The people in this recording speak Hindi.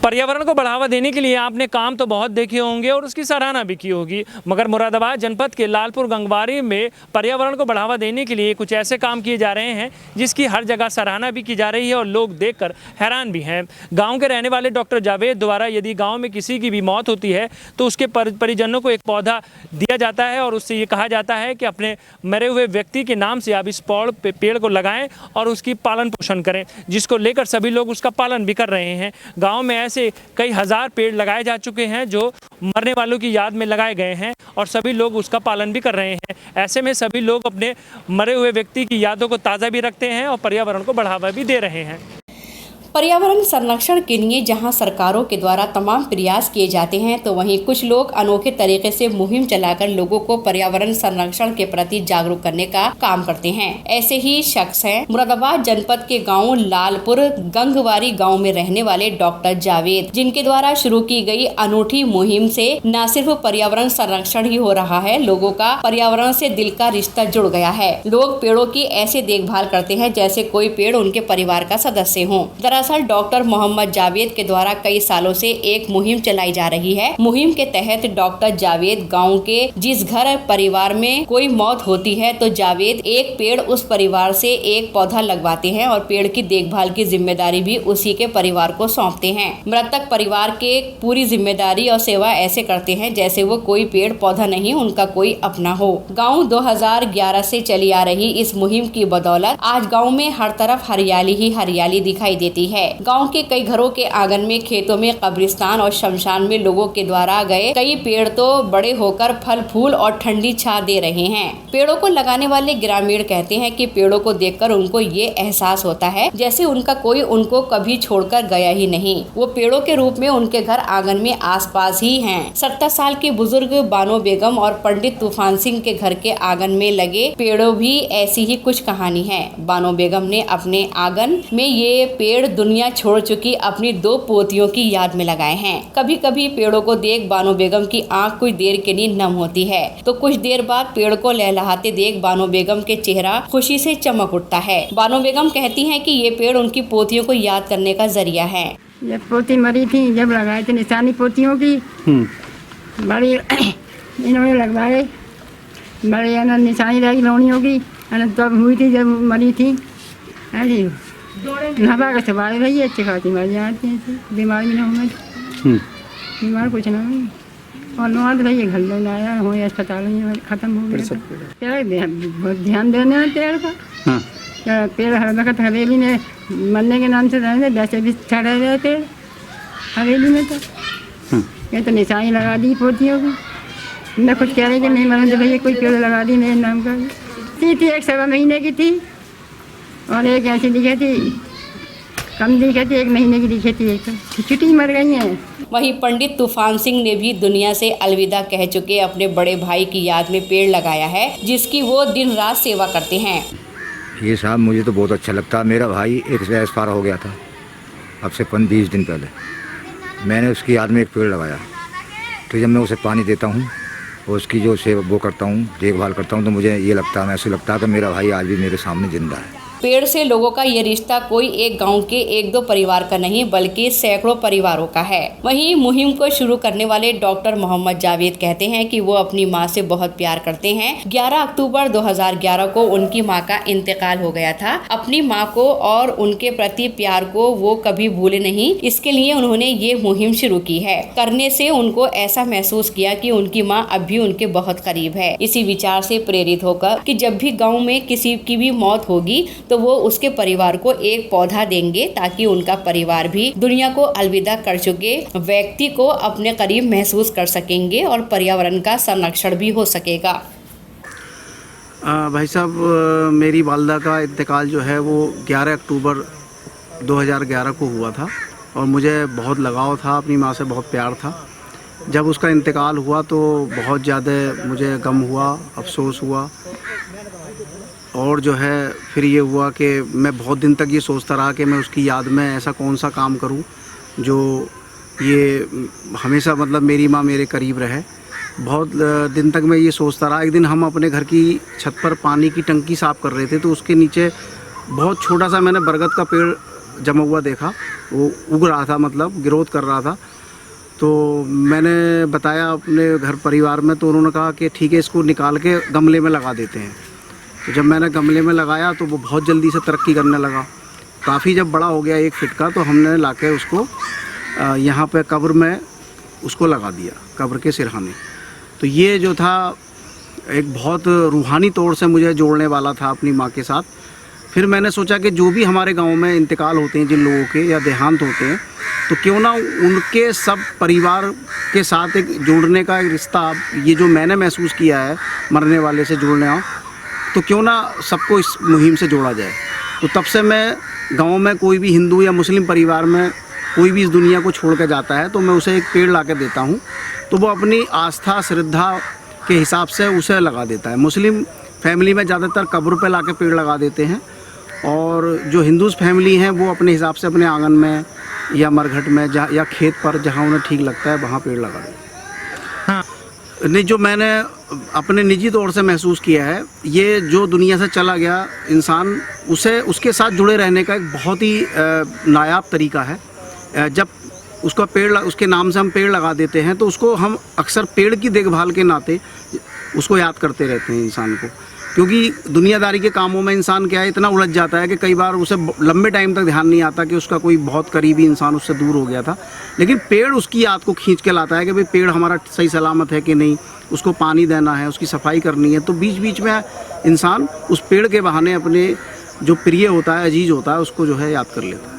पर्यावरण को बढ़ावा देने के लिए आपने काम तो बहुत देखे होंगे और उसकी सराहना भी की होगी, मगर मुरादाबाद जनपद के लालपुर गंगवारी में पर्यावरण को बढ़ावा देने के लिए कुछ ऐसे काम किए जा रहे हैं जिसकी हर जगह सराहना भी की जा रही है और लोग देखकर हैरान भी हैं। गांव के रहने वाले डॉक्टर जावेद द्वारा यदि गांव में किसी की भी मौत होती है तो उसके परिजनों को एक पौधा दिया जाता है और उससे ये कहा जाता है कि अपने मरे हुए व्यक्ति के नाम से आप इस पेड़ को लगाएं और उसकी पालन पोषण करें, जिसको लेकर सभी लोग उसका पालन भी कर रहे हैं। गांव में ऐसे कई हजार पेड़ लगाए जा चुके हैं जो मरने वालों की याद में लगाए गए हैं और सभी लोग उसका पालन भी कर रहे हैं। ऐसे में सभी लोग अपने मरे हुए व्यक्ति की यादों को ताज़ा भी रखते हैं और पर्यावरण को बढ़ावा भी दे रहे हैं। पर्यावरण संरक्षण के लिए जहां सरकारों के द्वारा तमाम प्रयास किए जाते हैं तो वहीं कुछ लोग अनोखे तरीके से मुहिम चलाकर लोगों को पर्यावरण संरक्षण के प्रति जागरूक करने का काम करते हैं। ऐसे ही शख्स हैं मुरादाबाद जनपद के गांव लालपुर गंगवारी गांव में रहने वाले डॉक्टर जावेद, जिनके द्वारा शुरू की गई अनूठी मुहिम से न सिर्फ पर्यावरण संरक्षण ही हो रहा है, लोगों का पर्यावरण से दिल का रिश्ता जुड़ गया है। लोग पेड़ों की ऐसे देखभाल करते हैं जैसे कोई पेड़ उनके परिवार का सदस्य हो। दरअसल डॉक्टर मोहम्मद जावेद के द्वारा कई सालों से एक मुहिम चलाई जा रही है। मुहिम के तहत डॉक्टर जावेद गांव के जिस घर परिवार में कोई मौत होती है तो जावेद एक पेड़ उस परिवार से एक पौधा लगवाते हैं और पेड़ की देखभाल की जिम्मेदारी भी उसी के परिवार को सौंपते हैं। मृतक परिवार के पूरी जिम्मेदारी और सेवा ऐसे करते हैं जैसे वो कोई पेड़ पौधा नहीं उनका कोई अपना हो। गाँव 2011 से चली आ रही इस मुहिम की बदौलत आज गाँव में हर तरफ हरियाली ही हरियाली दिखाई देती है। गांव के कई घरों के आंगन में, खेतों में, कब्रिस्तान और शमशान में लोगों के द्वारा गए कई पेड़ तो बड़े होकर फल फूल और ठंडी छां दे रहे हैं। पेड़ों को लगाने वाले ग्रामीण कहते हैं कि पेड़ों को देखकर उनको ये एहसास होता है जैसे उनका कोई उनको कभी छोड़कर गया ही नहीं। वो पेड़ों के रूप में उनके घर आंगन में आसपास ही हैं। 70 साल की बुजुर्ग बानो बेगम और पंडित तूफान सिंह के घर के आंगन में लगे पेड़ों भी ऐसी ही कुछ कहानी है। बानो बेगम ने अपने आंगन में ये पेड़ दुनिया छोड़ चुकी अपनी 2 पोतियों की याद में लगाए हैं। कभी कभी पेड़ों को देख बानो बेगम की आंख कुछ देर के लिए नम होती है तो कुछ देर बाद पेड़ को लहलहाते देख बानो बेगम के चेहरा खुशी से चमक उठता है। बानो बेगम कहती हैं कि ये पेड़ उनकी पोतियों को याद करने का जरिया है। जब पोती मरी थी, जब लगाए थे निशानी पोतियों की, बड़ी इन्होंने लगवाए, बड़ी निशानी रही लोनियों की तब हुई थी जब मरी थी। नहा के सवार रही है, अच्छी खासी मर जाती है, बीमार भी ना होना, बीमार कुछ ना हो और नहा रही है, घर में आया हो अस्पताल में खत्म हो गया। पेड़ बहुत ध्यान देने हैं पेड़ का। पेड़ हर वक्त हवेली में मरने के नाम से रहने, वैसे भी चढ़े रहे पेड़ हवेली में। तो ये तो निशानी लगा दी पोतियों की। मैं कुछ कह रही कि नहीं मरने तो भैया कोई पेड़ लगा दी मेरे नाम का। थी 1 सवा महीने की थी और एक ऐसी दिखे थी, कम दिखे थी, 1 महीने की दिखे थी, एक छुट्टी मर गई हैं। वहीं पंडित तूफान सिंह ने भी दुनिया से अलविदा कह चुके अपने बड़े भाई की याद में पेड़ लगाया है जिसकी वो दिन रात सेवा करते हैं। ये साहब मुझे तो बहुत अच्छा लगता है। मेरा भाई एक्सपायर हो गया था अब से 20 दिन पहले। मैंने उसकी याद में एक पेड़ लगाया। तो जब मैं उसे पानी देता हूँ और उसकी जो सेवा वो करता हूँ, देखभाल करता हूँ, तो मुझे ये लगता है, महसूस लगता है कि मेरा भाई आज भी मेरे सामने जिंदा है। पेड़ से लोगों का ये रिश्ता कोई एक गांव के 1-2 परिवार का नहीं बल्कि सैकड़ों परिवारों का है। वहीं मुहिम को शुरू करने वाले डॉक्टर मोहम्मद जावेद कहते हैं कि वो अपनी मां से बहुत प्यार करते हैं। 11 अक्टूबर 2011 को उनकी मां का इंतकाल हो गया था। अपनी मां को और उनके प्रति प्यार को वो कभी भूले नहीं, इसके लिए उन्होंने ये मुहिम शुरू की है। करने से उनको ऐसा महसूस किया कि उनकी मां अब भी उनके बहुत करीब है। इसी विचार से प्रेरित होकर कि जब भी गाँव में किसी की भी मौत होगी तो वो उसके परिवार को एक पौधा देंगे ताकि उनका परिवार भी दुनिया को अलविदा कर चुके व्यक्ति को अपने करीब महसूस कर सकेंगे और पर्यावरण का संरक्षण भी हो सकेगा। भाई साहब, मेरी वालदा का इंतकाल जो है वो 11 अक्टूबर 2011 को हुआ था और मुझे बहुत लगाव था, अपनी माँ से बहुत प्यार था। जब उसका इंतकाल हुआ तो बहुत ज़्यादा मुझे गम हुआ, अफसोस हुआ और जो है फिर ये हुआ कि मैं बहुत दिन तक ये सोचता रहा कि मैं उसकी याद में ऐसा कौन सा काम करूं जो ये हमेशा मतलब मेरी माँ मेरे करीब रहे। बहुत दिन तक मैं ये सोचता रहा। एक दिन हम अपने घर की छत पर पानी की टंकी साफ़ कर रहे थे तो उसके नीचे बहुत छोटा सा मैंने बरगद का पेड़ जमा हुआ देखा वो उग रहा था, मतलब ग्रोथ कर रहा था। तो मैंने बताया अपने घर परिवार में, तो उन्होंने कहा कि ठीक है, इसको निकाल के गमले में लगा देते हैं। तो जब मैंने गमले में लगाया तो वो बहुत जल्दी से तरक्की करने लगा। काफ़ी जब बड़ा हो गया 1 फीट का, तो हमने लाके उसको यहाँ पे कब्र में उसको लगा दिया, कब्र के सिरहाने। तो ये जो था एक बहुत रूहानी तौर से मुझे जोड़ने वाला था अपनी माँ के साथ। फिर मैंने सोचा कि जो भी हमारे गांव में इंतकाल होते हैं, जिन लोगों के या देहांत होते हैं, तो क्यों ना उनके सब परिवार के साथ एक जोड़ने का एक रिश्ता, ये जो मैंने महसूस किया है मरने वाले से जुड़ने हो, तो क्यों ना सबको इस मुहिम से जोड़ा जाए। तो तब से मैं गांव में कोई भी हिंदू या मुस्लिम परिवार में कोई भी इस दुनिया को छोड़ के जाता है, तो मैं उसे एक पेड़ ला के देता हूँ, तो वो अपनी आस्था श्रद्धा के हिसाब से उसे लगा देता है। मुस्लिम फैमिली में ज़्यादातर कब्र पे ला के पेड़ लगा देते हैं, और जो हिंदूज़ फैमिली हैं वो अपने हिसाब से अपने आंगन में या मरघट में या खेत पर जहाँ उन्हें ठीक लगता है वहाँ पेड़ लगा देते हैं। हाँ। नहीं, जो मैंने अपने निजी तौर से महसूस किया है, ये जो दुनिया से चला गया इंसान, उसे उसके साथ जुड़े रहने का एक बहुत ही नायाब तरीका है। जब उसका उसके नाम से हम पेड़ लगा देते हैं, तो उसको हम अक्सर पेड़ की देखभाल के नाते उसको याद करते रहते हैं इंसान को, क्योंकि दुनियादारी के कामों में इंसान क्या है, इतना उलझ जाता है कि कई बार उसे लंबे टाइम तक ध्यान नहीं आता कि उसका कोई बहुत करीबी इंसान उससे दूर हो गया था। लेकिन पेड़ उसकी याद को खींच के लाता है कि भाई पेड़ हमारा सही सलामत है कि नहीं, उसको पानी देना है, उसकी सफाई करनी है। तो बीच बीच में इंसान उस पेड़ के बहाने अपने जो प्रिय होता है, अजीज होता है, उसको जो है याद कर लेता है।